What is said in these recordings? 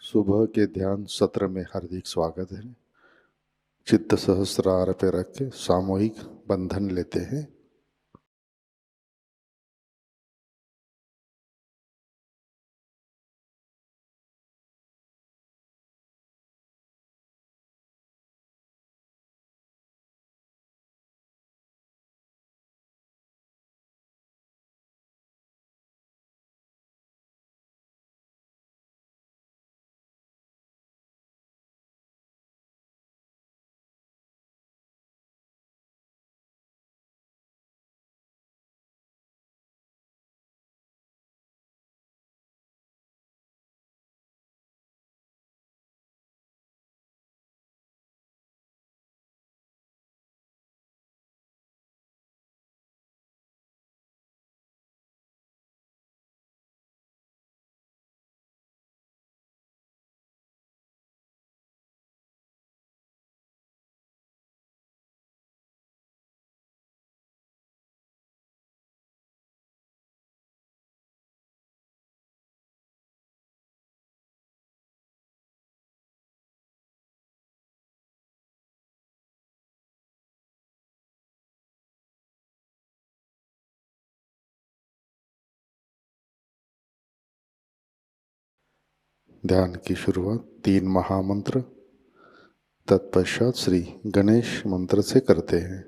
सुबह के ध्यान सत्र में हार्दिक स्वागत है। चित्त सहस्रार पे रख के सामूहिक बंधन लेते हैं। ध्यान की शुरुआत 3 महामंत्र तत्पश्चात श्री गणेश मंत्र से करते हैं।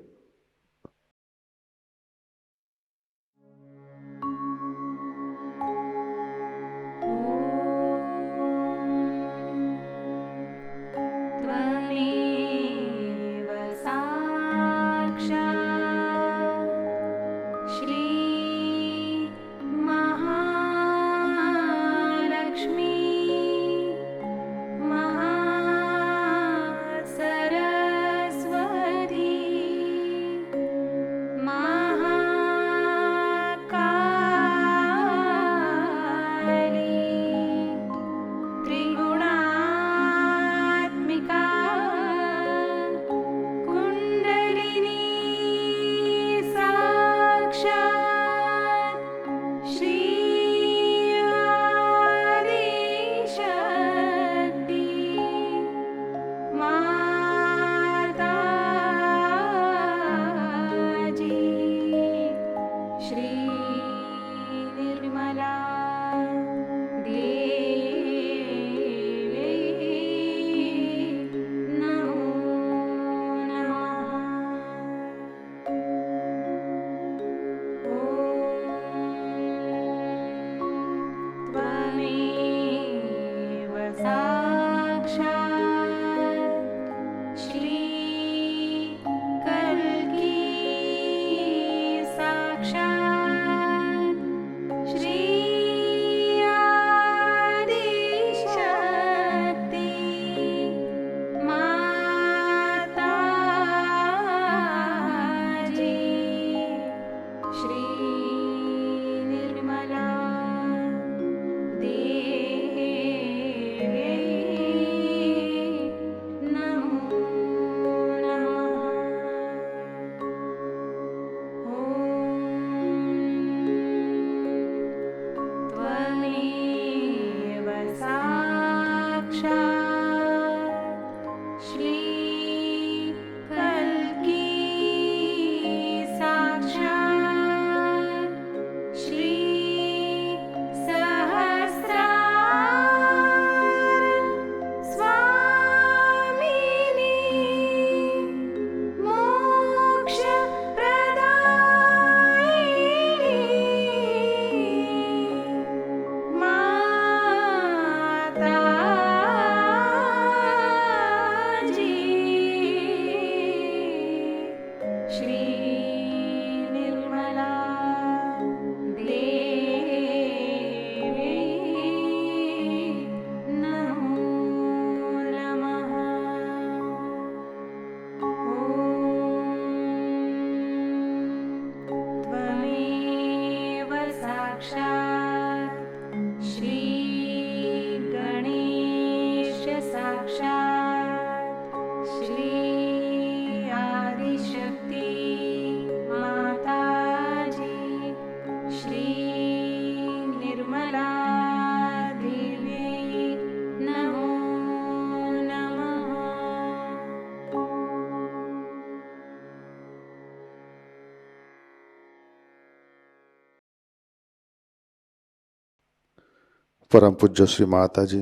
परम पूज्य श्री माताजी,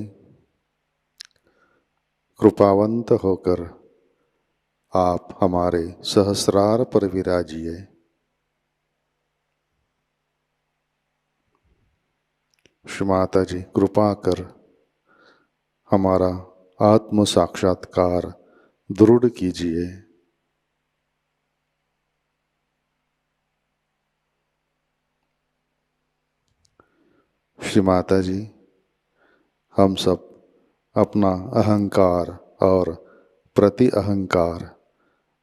कृपावंत होकर आप हमारे सहस्रार पर विराजिए। श्री माताजी, कृपा कर हमारा आत्म साक्षात्कार दृढ़ कीजिए। श्री माताजी, हम सब अपना अहंकार और प्रति अहंकार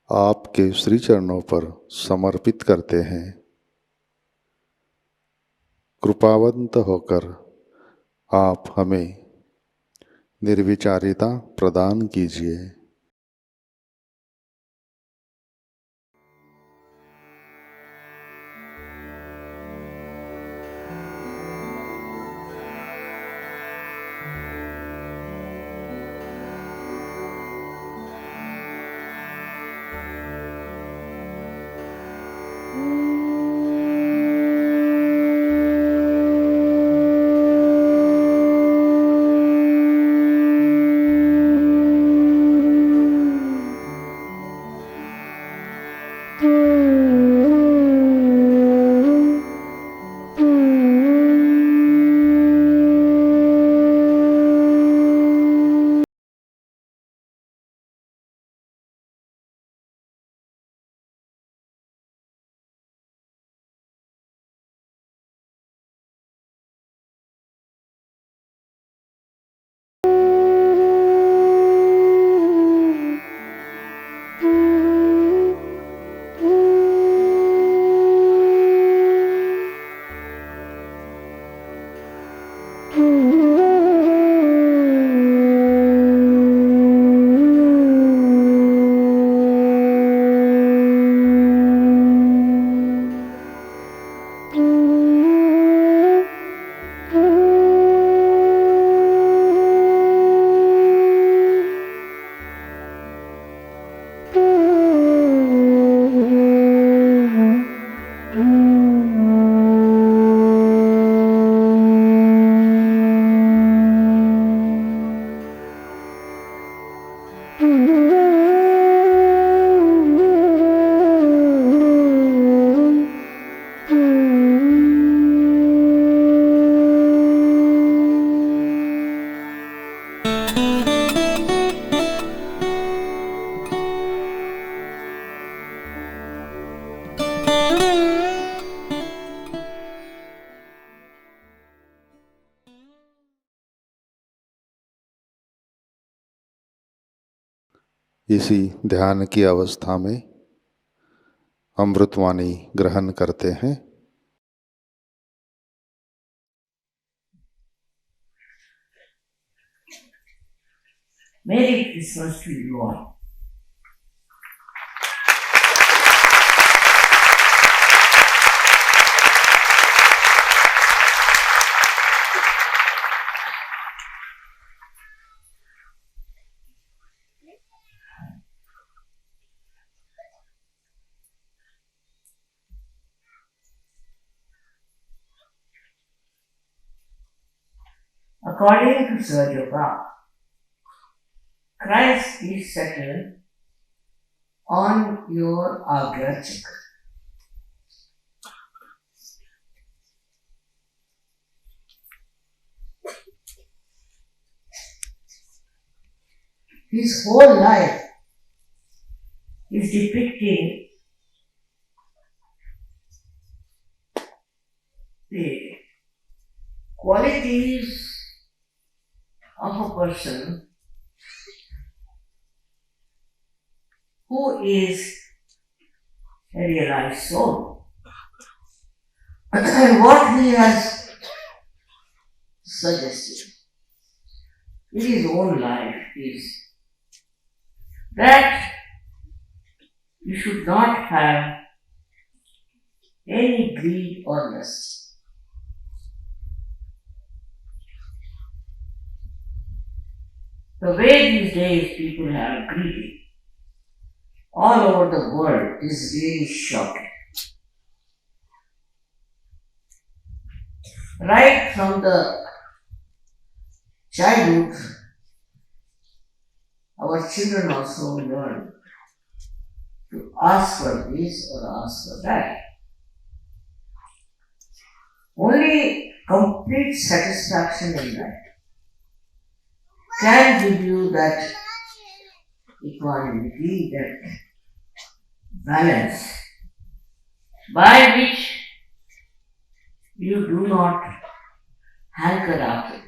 आपके श्री चरणों पर समर्पित करते हैं। कृपावंत होकर आप हमें निर्विचारिता प्रदान कीजिए। इसी ध्यान की अवस्था में अमृतवाणी ग्रहण करते हैं। Merry Christmas to you all. According to Sahajayoga, Christ is settled on your Agra chakra. His whole life is depicting the qualities of a person who is a realized soul. And what he has suggested in his own life is that you should not have any greed or lust. The way these days people are greedy all over the world is really shocking. Right from the childhood, our children also learn to ask for this or ask for that. Only complete satisfaction in life can give you that equanimity, that balance, by which you do not hanker after.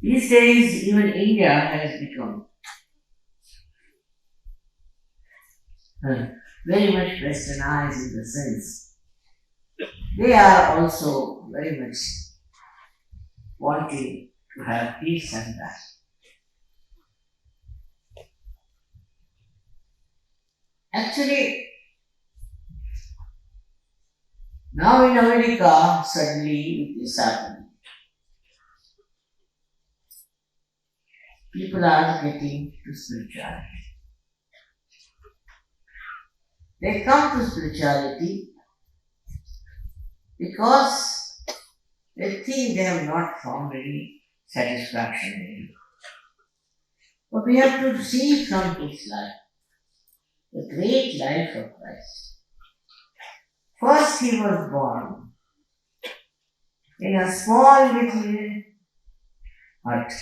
These days, even India has become very much westernized in the sense they are also very much wanting to have peace and that. Actually, now in America, suddenly it is happening. People are getting to spirituality. They come to spirituality because they think they have not found any satisfaction in it. But we have to see from his life, the great life of Christ. First he was born in a small little hut,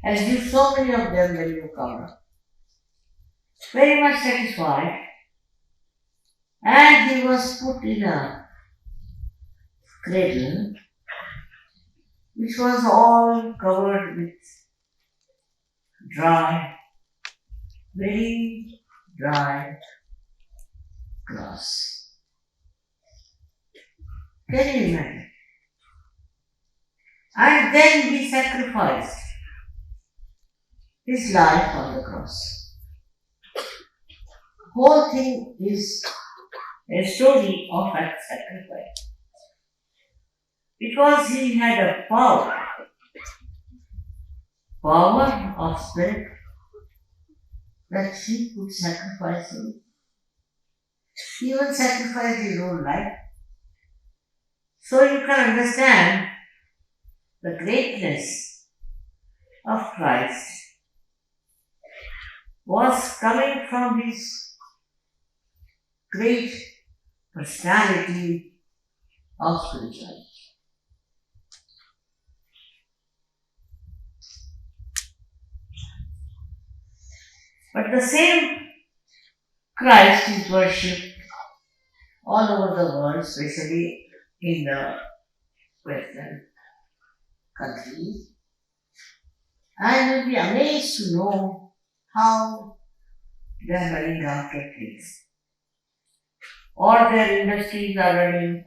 as you so many of them when you come up. Very much satisfied, and he was put in a cradle which was all covered with dry, very dry grass. Can you imagine? And then he sacrificed his life on the cross. Whole thing is a story of that sacrifice. Because he had a power of spirit, that he could sacrifice him. He even sacrificed his own life. So you can understand the greatness of Christ was coming from his great personality of spirituality. But the same Christ is worshipped all over the world, especially in the Western countries. And you'll be amazed to know how they are running after things. Or their industries are running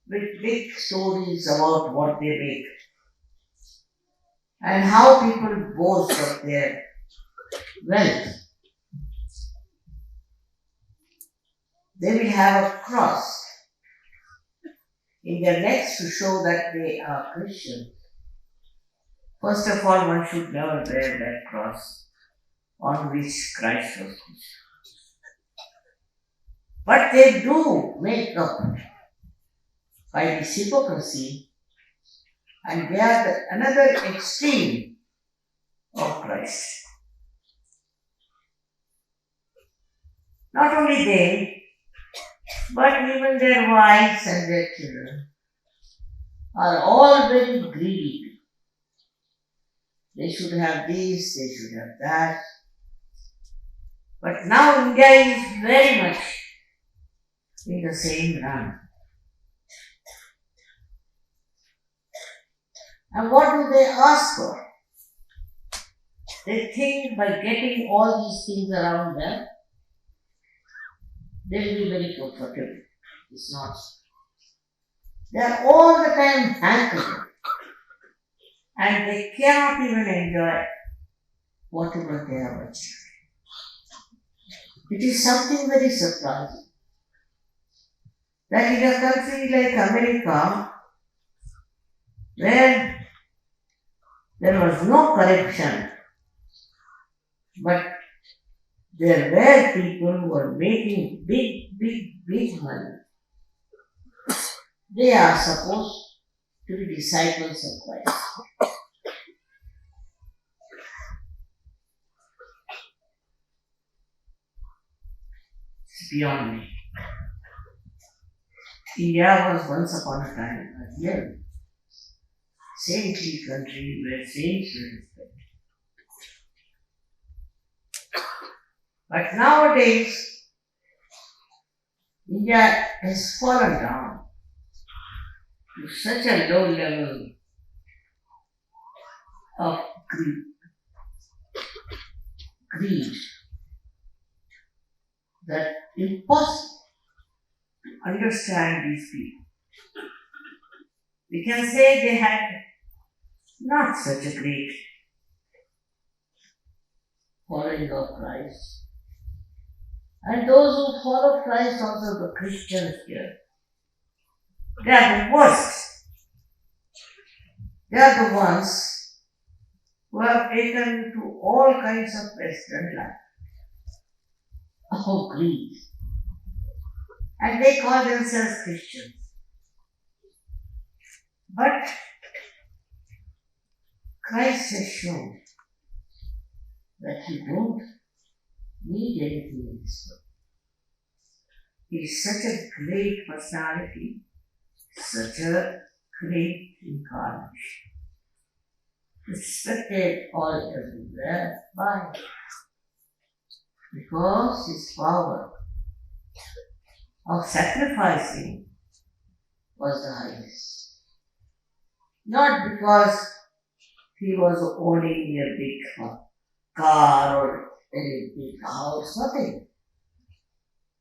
with big stories about what they make. And how people boast of their wealth. They will have a cross in their necks to show that they are Christians. First of all, one should never wear that cross on which Christ was crucified. But they do make up by this hypocrisy, and they are another extreme of Christ. Not only they, but even their wives and their children are all very greedy. They should have this, they should have that. But now India is very much in the same run. And what do they ask for? They think by getting all these things around them, they will be very comfortable. It's not. They are all the time hankering. And they cannot even enjoy whatever they have achieved. It is something very surprising that in a country like America, where there was no corruption, but there were people who were making big money They are supposed to be disciples of Christ. It's beyond me. India was once upon a time a real saintly country where saints were respected. But nowadays, India has fallen down to such a low level of greed that impossible to understand these people. We can say they had not such a great following of Christ. And those who follow Christ, also the Christians here, they are the worst. They are the ones who have taken to all kinds of Western life. Oh, greed. And they call themselves Christians. But Christ has shown that you don't need anything in this world. He is such a great personality, such a great incarnation, respected all everywhere. Why? Because his power of sacrificing was the highest. Not because he was owning a big car or a big house, nothing.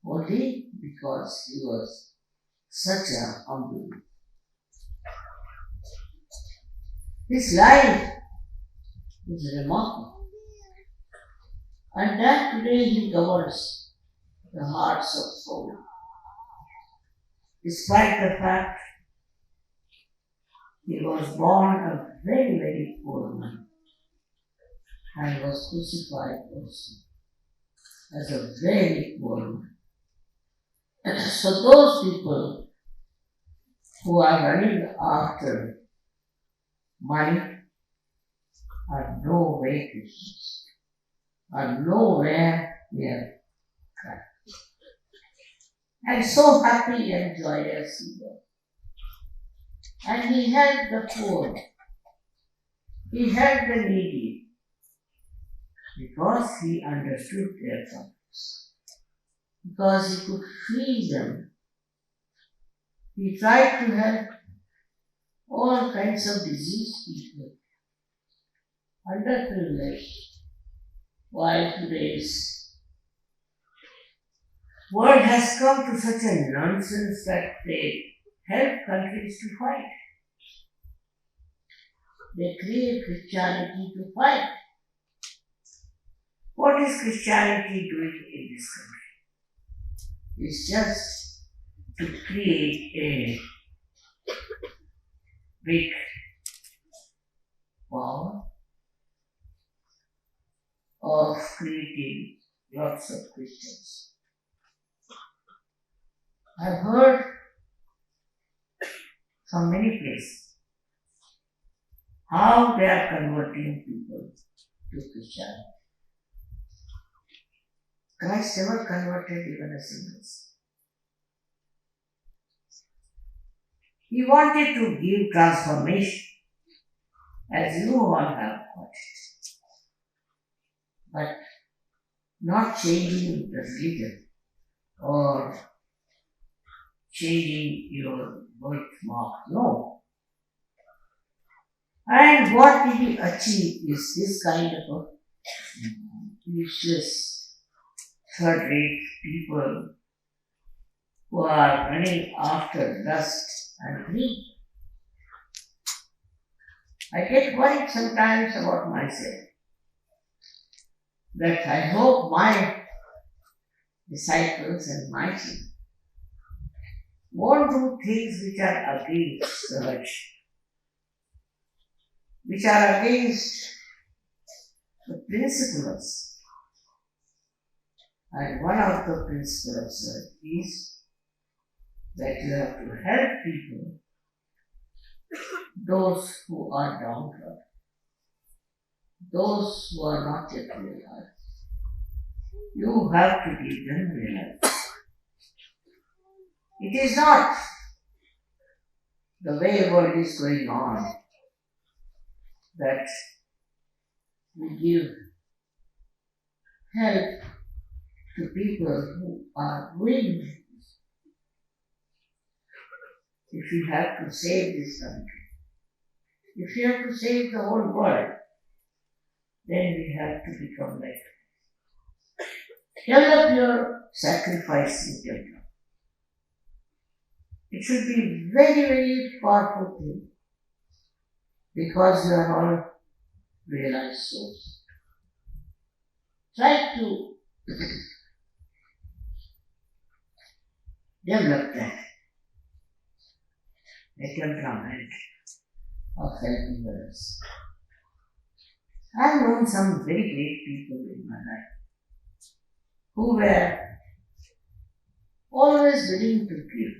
Only because he was such a humble. His life is remarkable. And that today he governs the hearts of soul. Despite the fact he was born a very, very poor man and was crucified also as a very poor man. So those people who are running after money are no way Christians, are nowhere near Christ. And so happy and joyous he was. And he helped the poor, he helped the needy, because he understood their problems, because he could feel them. He tried to help all kinds of diseased people, underprivileged, while today's world has come to such a nonsense that they help countries to fight. They create Christianity to fight. What is Christianity doing in this country? It's just to create a big power of creating lots of Christians. I've heard from many places how they are converting people to Christianity. Christ never converted even a single soul. He wanted to give transformation, as you all have got it, but not changing the religion or changing your birthmark. No. And what did he achieve is this kind of a useless, third-rate people who are running after lust and greed. I get worried sometimes about myself, that I hope my disciples and my children won't do things which are against the virtue, which are against the principles. And one of the principles is that you have to help people, those who are downtrodden, those who are not yet realized. You have to give them realization. It is not the way the world is going on that we give help to people who are doing it. If you have to save this country, if you have to save the whole world, then we have to become like develop your sacrifice in temple. It should be very, very powerful thing because you are all realized souls. Try to develop that, a temperament of helping others. I have known some very great people in my life who were always willing to give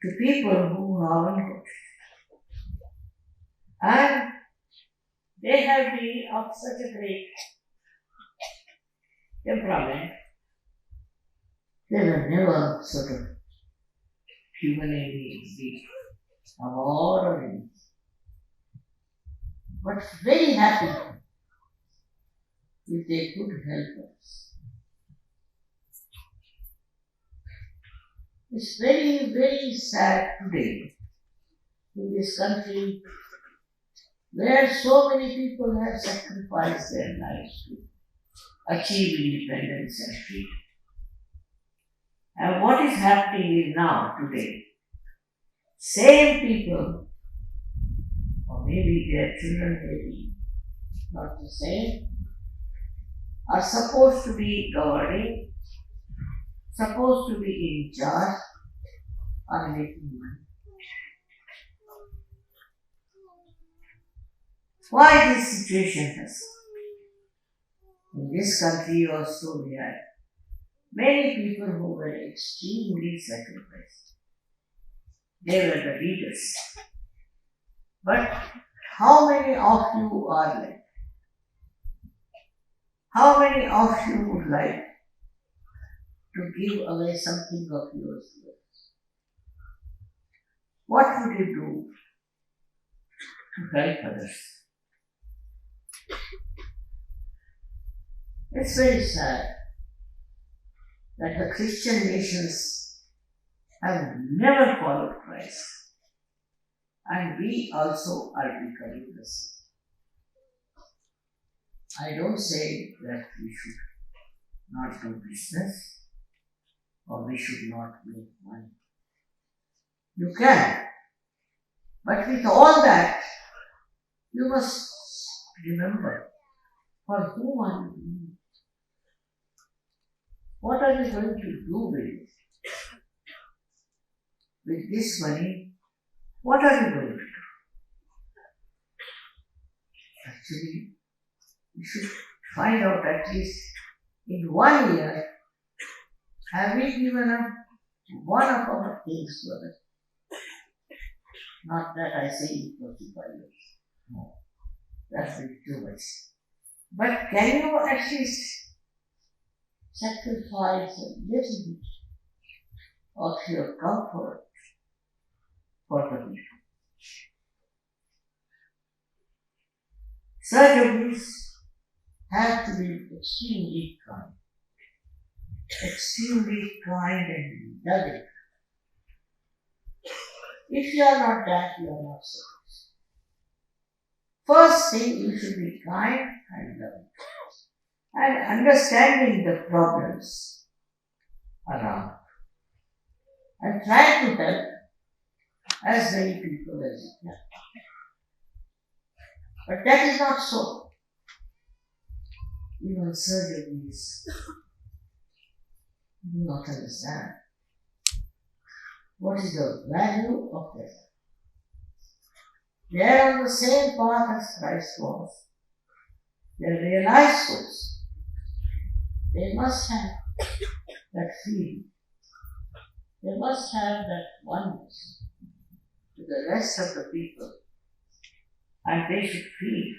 to people who haven't got it. And they have been of such a great temperament, they were never sort of humiliating or anything, but very happy if they could help us. It's very, very sad today in this country where so many people have sacrificed their lives to achieve independence and freedom. And what is happening is now, today, same people, or maybe their children, maybe not the same, are supposed to be governing, supposed to be in charge, are making money. Why this situation has come? In this country also we had many people who were extremely sacrificed. They were the leaders. But how many of you are like? How many of you would like to give away something of yours to others? What would you do to help others? It's very sad that the Christian nations have never followed Christ, and we also are becoming the same. I don't say that we should not do business or we should not make money. You can, but with all that, you must remember for whom are you doing it? What are you going to do with it? With this money, what are you going to do? Actually, you should find out at least in 1 year, have we given up one of our things to others? Not that I say it for 5 years. No, that's too much. But can you at least sacrifice a little bit of your comfort for the people? Surgeries have to be extremely kind and loving. If you are not that, you are not surgeries. First thing, you should be kind and loving and understanding the problems around and try to help as many people as you can. But that is not so. Even surgeries do not understand what is the value of that. They are on the same path as Christ was. They are realized souls. They must have that feeling they must have that oneness to the rest of the people, and they should feel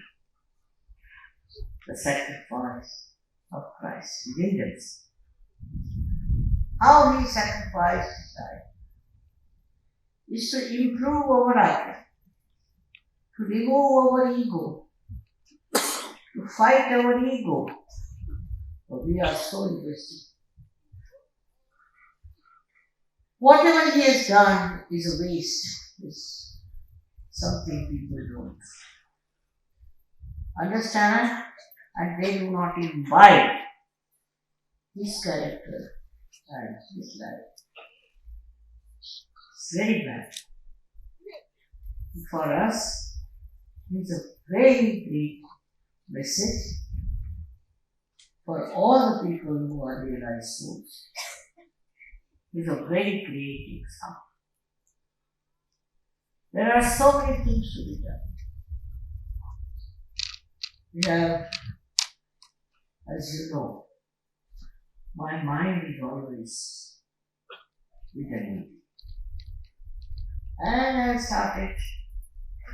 the sacrifice of Christ within themselves. How he sacrificed his life is to improve our life, to remove our ego, to fight our ego. But we are so egoistic. Whatever he has done is a waste, is something people don't understand, and they do not imbibe his character and his life. It's very bad. For us, it's a very great message for all the people who are realized souls. It's a very great example. There are so many things to be done. We have, as you know, my mind is always with the need. And I started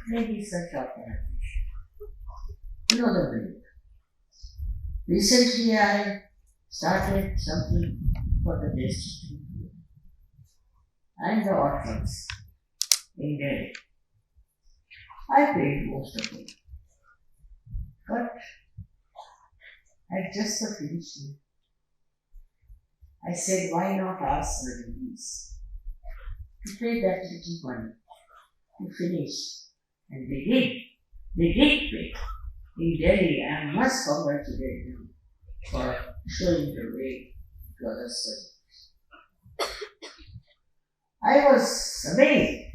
maybe such organization. You know the way. Recently I started something for the destitute and the orphans in Delhi. I paid most of it. But at just the finishing, I said, why not ask the ladies to pay that little money to finish? And they did. They did pay. In Delhi, I must congratulate them for showing the way to other services. I was amazed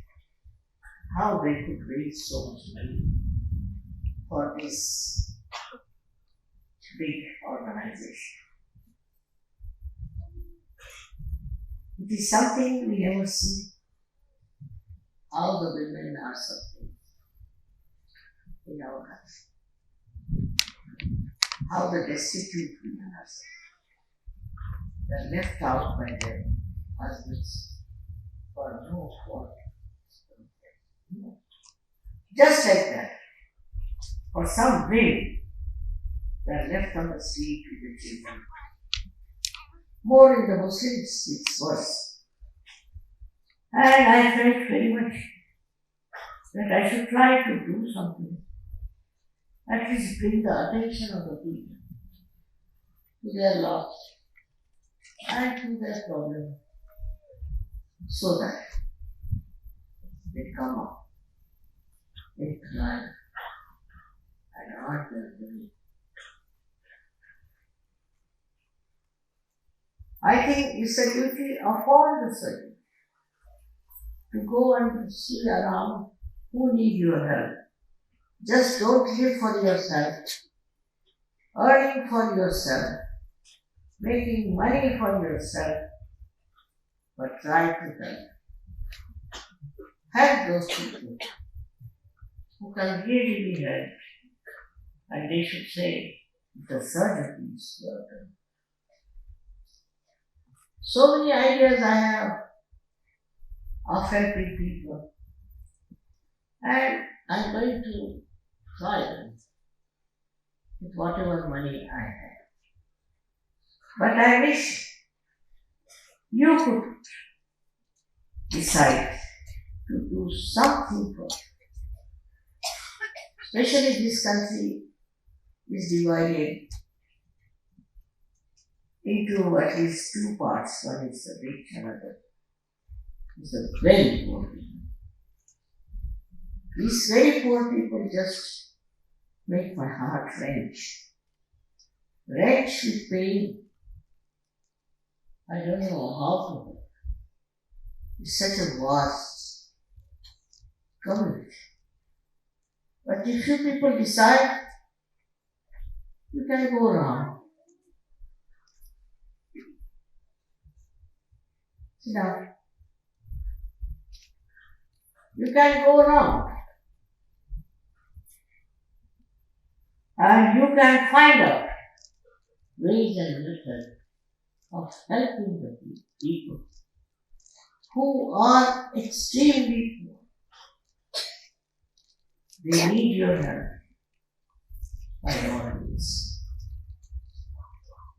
how they could raise so much money for this big organization. It is something we never see, how the women are suffering in our country, how the destitute women are suffering. They are left out by their husbands for no fault. Just like that, for some women, they are left on the street with the children. More in the Muslims, it's worse. And I felt very much that I should try to do something, at least bring the attention of the people to their loss and to their problem, so that they come up in life and earn their living. I think it's a duty of all the servants to go and see around who need your help. Just don't live for yourself, earning for yourself, making money for yourself, but try to help. Help those people who can really be helped, and they should say, the surgery is welcome. So many ideas I have of helping people, and I'm going to try them with whatever money I have. But I wish you could decide to do something for it. Especially this country is divided into at least two parts. One is the rich, another is the very poor people. These very poor people just make my heart wrench. Wrench with pain. I don't know how to do it. It's such a vast community. But if you people decide, you can go around. Sit down. You can go around. And you can find out ways and methods of helping the people. who are extremely poor. They need your help by all means.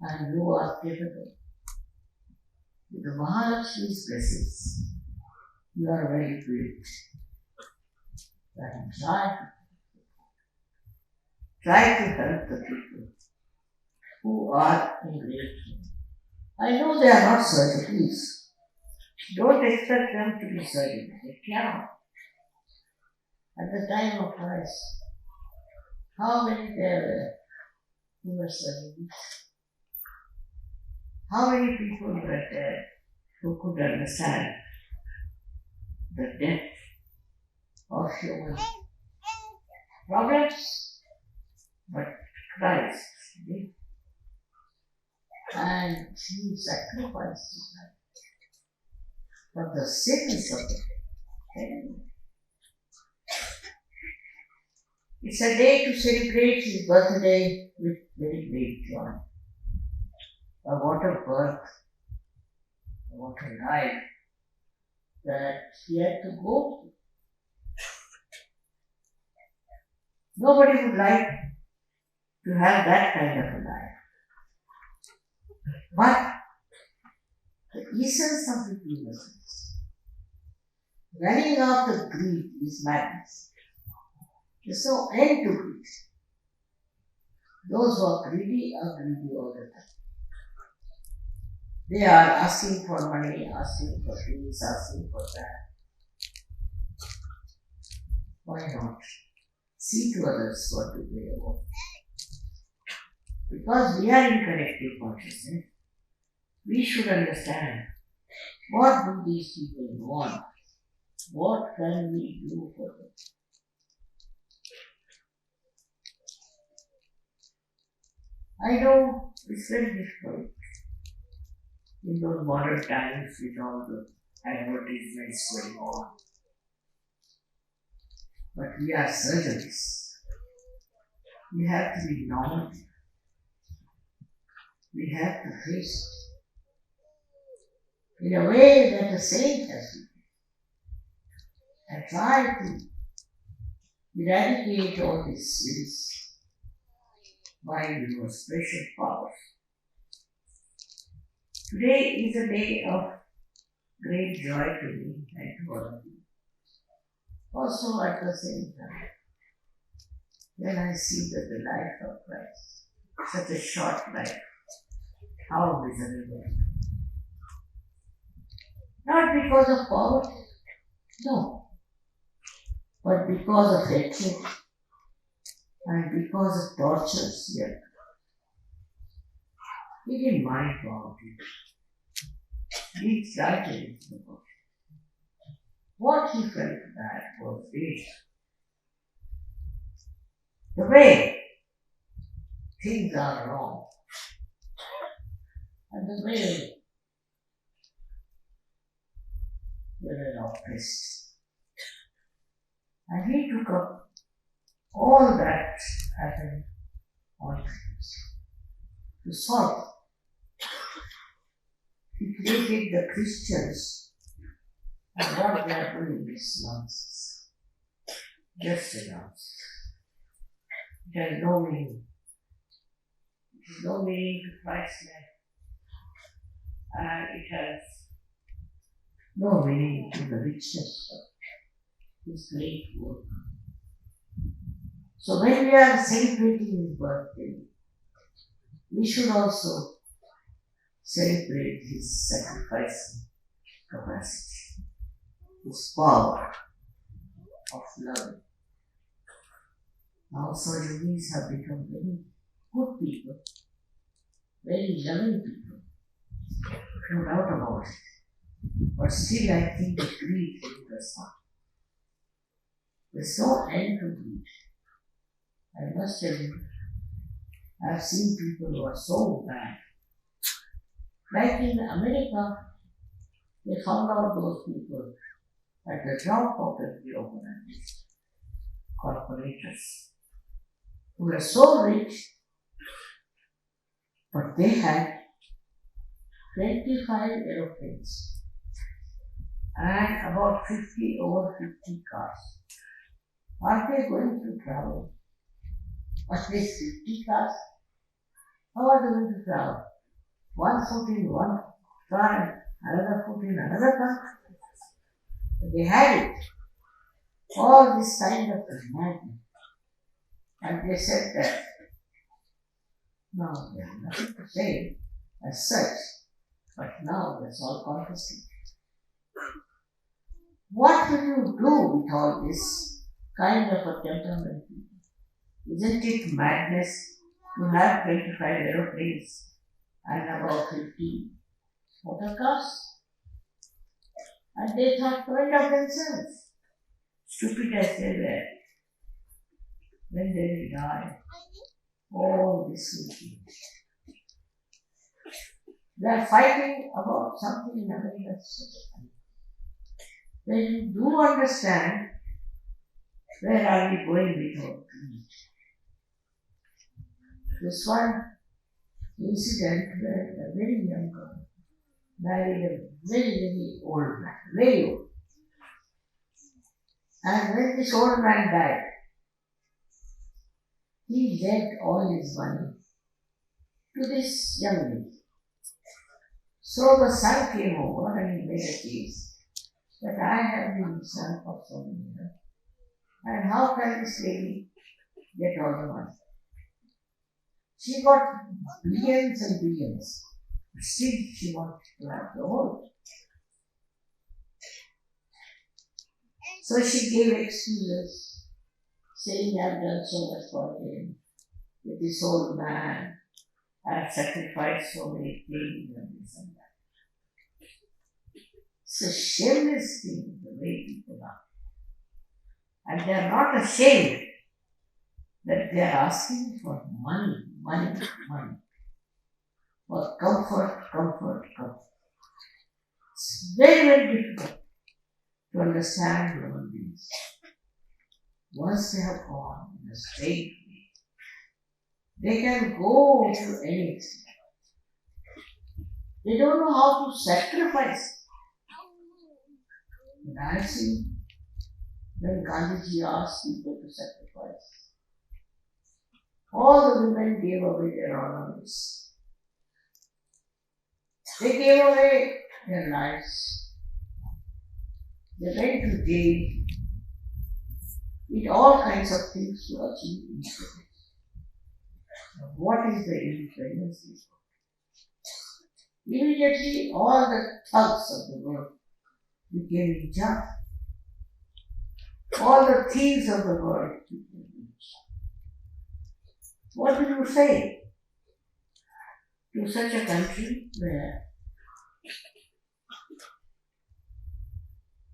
And you are capable. With the Mahalakshmi's blessings, you are very great. And try to help the people who are in great need. I know they are not certain, please. Don't expect them to be certain. They cannot. At the time of Christ, how many there were who were serving? How many people were there who could understand the depth of human problems? But Christ did. And he sacrificed his life for the sins of the enemy. It's a day to celebrate his birthday with very great joy. What a birth, what a life that he had to go through. Nobody would like to have that kind of a life. But the essence of the universe, running after greed is madness. There's no end to greed. Those who are greedy all the time. They are asking for money, asking for things, asking for that. Why not? See to others what do they want. Because we are in collective consciousness, we should understand what do these people want, what can we do for them. I know it's very difficult in those modern times with all the advertisements going on. But we are surgeons. We have to be normal. We have to face it in a way that a saint has to do. And try to eradicate all these sins by your special powers. Today is a day of great joy to me and to all of you. Also at the same time, when I see that the life of Christ, such a short life, how miserable. Not because of poverty, no, but because of hatred and because of tortures here. He didn't mind poverty. He started it. What he felt bad was this. The way things are wrong and the way they were oppressed. And he took up all that happened on things to solve. He created the Christians, and what they are doing is nonsense. Just a nonsense. It has no meaning. It has no meaning to Christ's life. And it has no meaning to the richness of his great work. So when we are celebrating his birthday, we should also celebrate his sacrificing capacity, his power of love. Now Sahajayogas have become very good people, very loving people, no doubt about it. But still I think the greed lingers on. There's no end to greed. I must tell you, I've seen people who are so bad. Like in America, they found out those people at the top of every organization, corporators, who were so rich, but they had 25 aeroplanes and about 50 over 50 cars. Are they going to travel? At least 50 cars? How are they going to travel? One foot in one car and another foot in another car? They had it. All this kind of madness. And they said that now they have nothing to say as such, but now that's all confiscated. What will you do with all this kind of a temperament? Isn't it madness to have 25 aeroplanes and about 50 motor cars? And they thought well of themselves, stupid as they were. When they will die, all this will be. They are fighting about something in America. When you do understand where are we going with our greed. This one incident where a very young girl married a very old man, very old. And when this old man died, he left all his money to this young lady. So the son came over and he made a case that I have been son for so many years. And how can this lady get all the money? She got billions and billions. Still she wanted to have the whole. So she gave excuses, saying I've done so much for him. With this old man, I've sacrificed so many things and this and that. It's a shameless thing, the way people are. And they are not ashamed that they are asking for money. For comfort. It's very difficult to understand human beings. Once they have gone in a straight way, they can go to any extent. They don't know how to sacrifice. But I have seen when Gandhiji asked people to sacrifice, all the women gave away their ornaments. They gave away their lives. They went to jail, did all kinds of things to achieve independence. What is the independence? Immediately all the thugs of the world became in charge. All the thieves of the world became in charge. What will you say to such a country where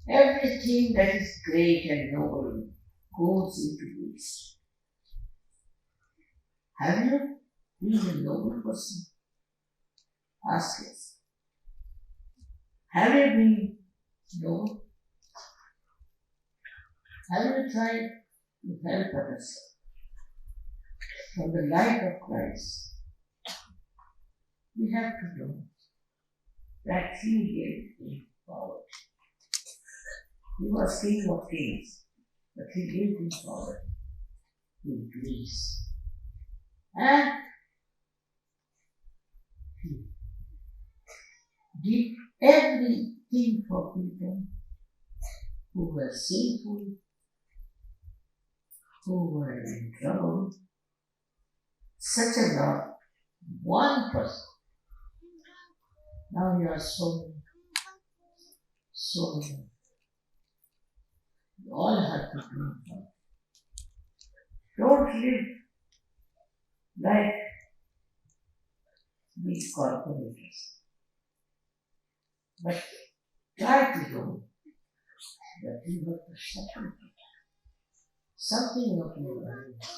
everything that is great and noble goes into waste? Have you been a noble person? Ask yourself. Have you been noble? Have you tried to help others from the light of Christ? We have to know that He gave him power. He was King of Kings, but He gave him power with grace. And He did everything for people who were sinful, who were in trouble. Such a love, one person. Now you are so many. You all have to do it. Don't live like these corporators, but try to do that you have to sacrifice something of your life,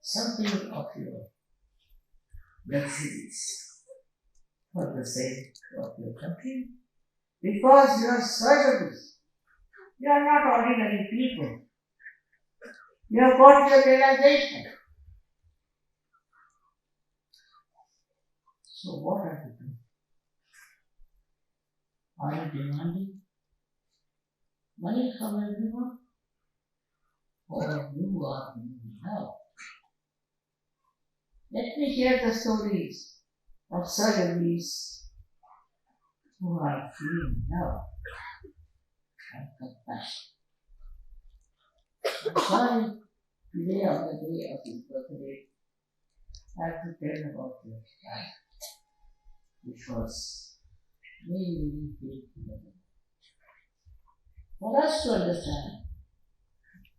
something of your luxuries for the sake of your country, because you are servants. You are not ordinary people. You have got your realization. So what are you doing? Are you demanding money from everyone, or you are in love. Let me hear the stories of surgeries who are feeling love and compassion. I'm sorry, today on the day of his birthday, I have to tell about your life, which was really painful. For us to understand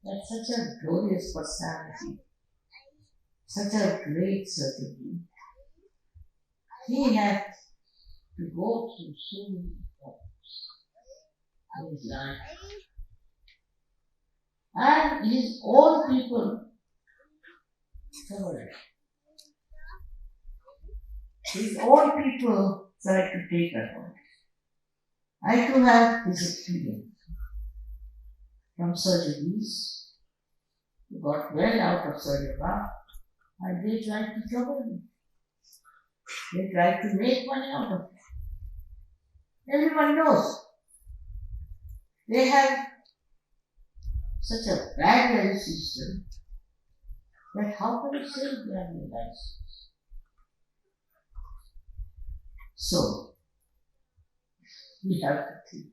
that such a glorious personality, such a great certainty, he had to go through so many problems in his life. And his own people covered it. His own people tried to take advantage. I too have this experience from surgeries who got well out of Sahajayoga and they tried to trouble me. They tried to make money out of it. Everyone knows they have such a bad value system that how can you say they are in license? So, we have to think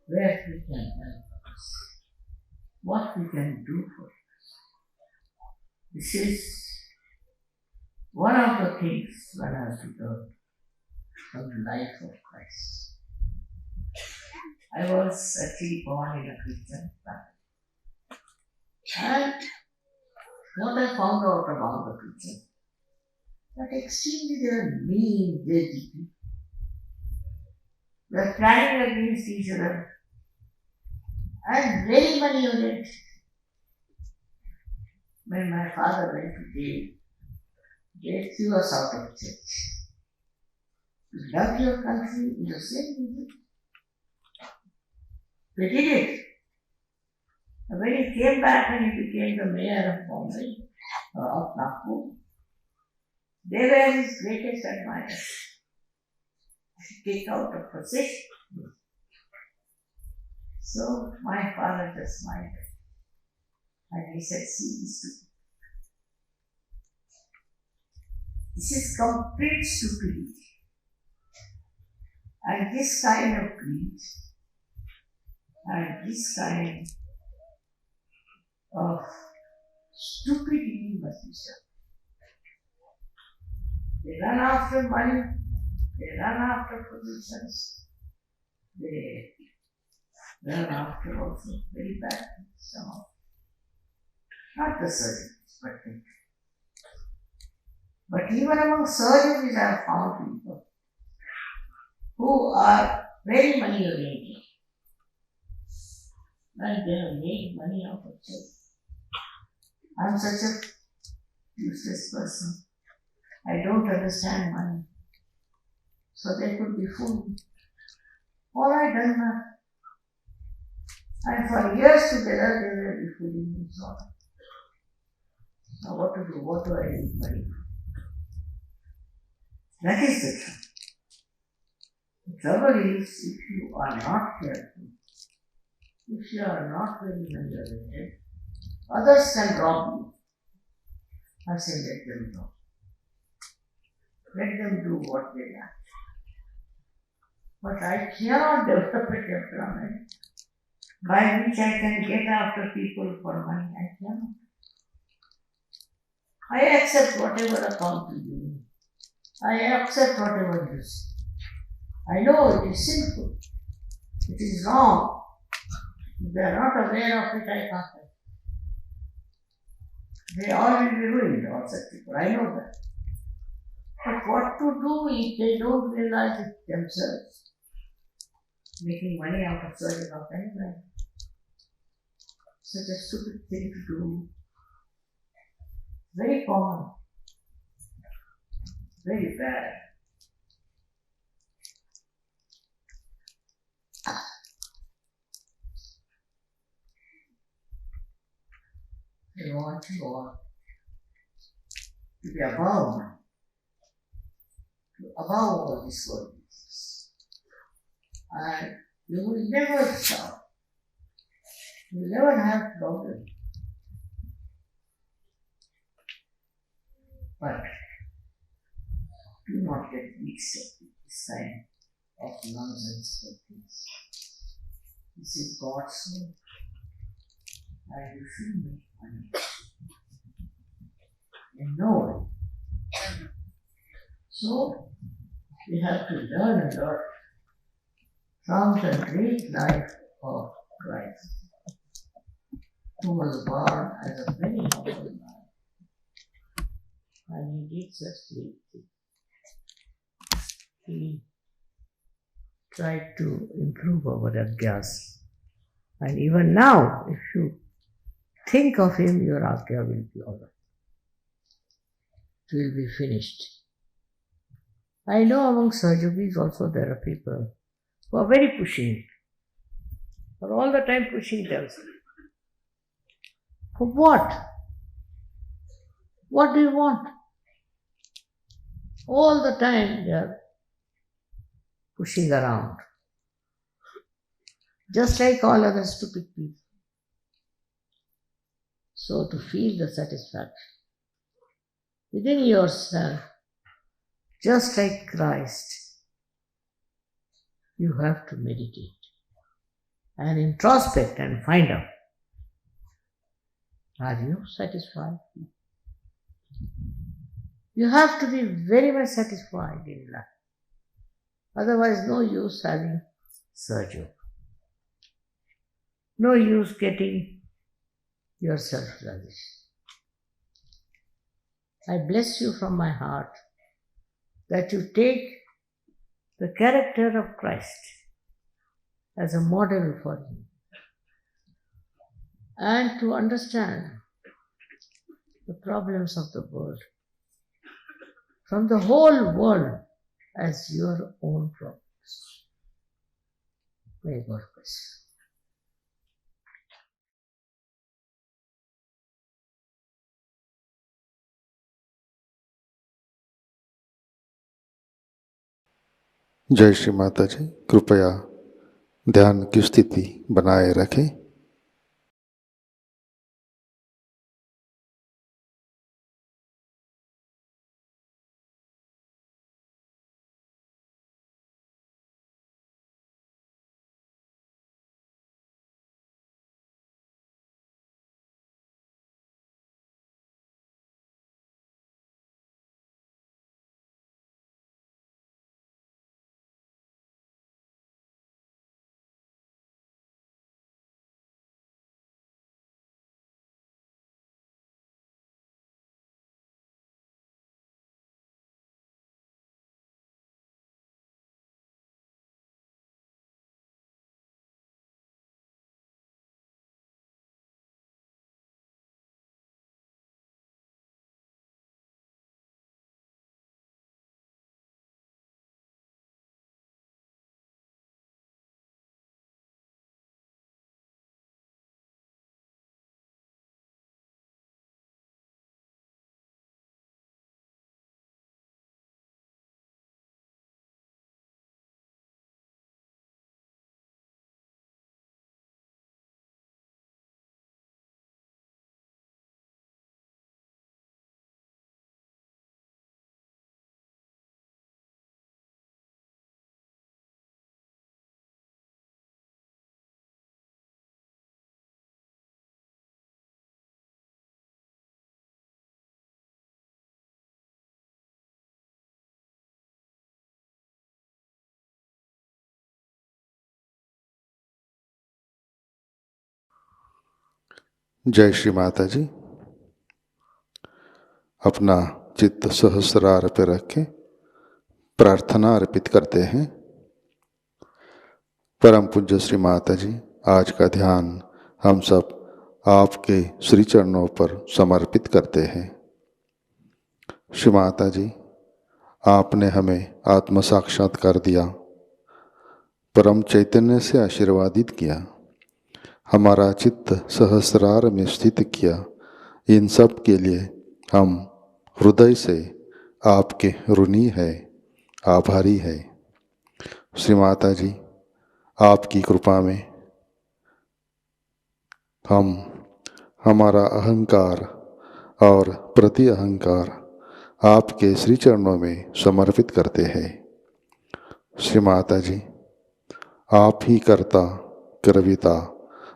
where we can help us, what we can do for us. This is one of the things one has to learn from the life of Christ. I was actually born in a Christian family. And what I found out about the Christians, that extremely they are mean, dirty people. They are planning against each other and very money oriented. When my father went to jail, they threw us out of church. You love your country in the same way. They did it. And when he came back and he became the mayor of Bombay, of Nagpur, they were his greatest admirers. He kicked out of procession. So my father just smiled. And he said, see this stupid. This is complete stupidity. And this kind of greed, and this kind of stupidity must be stopped. They run after money, they run after positions, they run after also very bad things, somehow. Not the surgeons, but things. But even among surgeons, I have found people who are very money oriented. And they have made money out of it. I am such a useless person. I don't understand money. So they could be fooled. All right, doesn't matter. And for years together, they will be fooling me. So now what to do? What do I need money for? That is the truth. The trouble is, if you are not careful, if you are not very money oriented, others can rob you. I say let them rob. Let them do what they like. But I cannot develop a temperament by which I can get after people for money. I cannot. I accept whatever account you give me. I accept whatever you say. I know it is sinful. It is wrong. If they are not aware of it, I can't help. They all will be ruined, all such people. I know that. But what to do if they don't realize it themselves? Making money out of serving of anyone. Such a stupid thing to do. Very common. Very bad. They want you all to be above money, above all these world business. And you will never stop You will never have problem. But do not get mixed up with this kind of nonsense of things. This is God's soul, and you should make money. And no one. So, we have to learn a lot from the great life of Christ, who was born as a very humble man, and he did such great things. He tried to improve our Agya's, and even now, if you think of him, your Agya will be all right. It will be finished. I know among Sahajogis also there are people who are very pushing, are all the time pushing themselves. For what? What do you want? All the time they are pushing around, just like all other stupid people. So to feel the satisfaction within yourself, just like Christ, you have to meditate and introspect and find out, are you satisfied? You have to be very much satisfied in life. Otherwise, no use having Sahajayoga. No use getting yourself realized. I bless you from my heart that you take the character of Christ as a model for you, and to understand the problems of the world from the whole world as your own problems. May God bless you. जय श्री माता जी। कृपया ध्यान की स्थिति बनाए रखें। जय श्री माता जी। अपना चित्त सहस्रार पे रखें, प्रार्थना अर्पित करते हैं। परम पूज्य श्री माता जी, आज का ध्यान हम सब आपके श्री चरणों पर समर्पित करते हैं। श्री माता जी, आपने हमें आत्म साक्षात्कार दिया, परम चैतन्य से आशीर्वादित किया, हमारा चित्त सहस्रार में स्थित किया। इन सब के लिए हम हृदय से आपके ऋणी है, आभारी है। श्री माता जी, आपकी कृपा में हम हमारा अहंकार और प्रति अहंकार आपके श्री चरणों में समर्पित करते हैं। श्री माता जी, आप ही कर्ता, कर्विता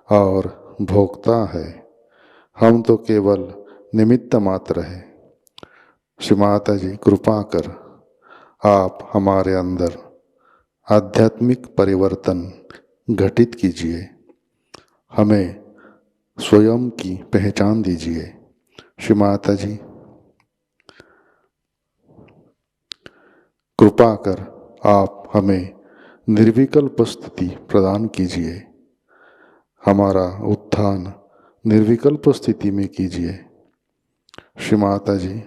और भोक्ता है, हम तो केवल निमित्त मात्र हैं। श्री माता जी, कृपा कर आप हमारे अंदर आध्यात्मिक परिवर्तन घटित कीजिए, हमें स्वयं की पहचान दीजिए। श्री माता जी, कृपा कर आप हमें निर्विकल्प स्थिति प्रदान कीजिए, हमारा उत्थान निर्विकल्प स्थिति में कीजिए। श्री माता जी,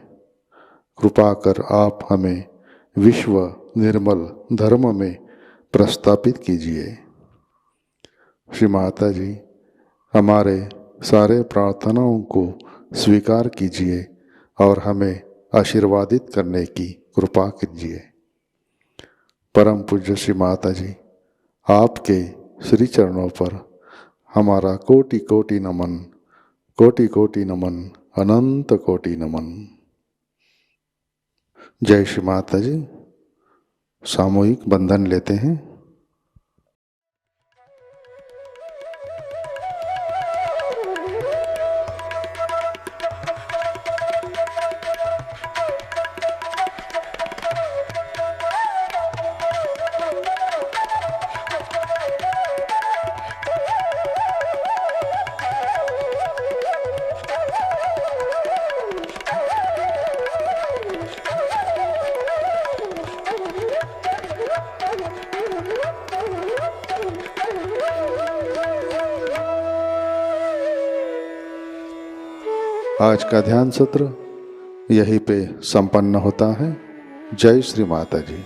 कृपा कर आप हमें विश्व निर्मल धर्म में प्रस्थापित कीजिए। श्री माता जी, हमारे सारे प्रार्थनाओं को स्वीकार कीजिए और हमें आशीर्वादित करने की कृपा कीजिए। परम पूज्य श्री माता जी, आपके श्री चरणों पर हमारा कोटि कोटि नमन, कोटि कोटि नमन, अनंत कोटि नमन। जय श्री माता जी। सामूहिक बंधन लेते हैं। आज का ध्यान सत्र यहीं पे संपन्न होता है। जय श्री माता जी।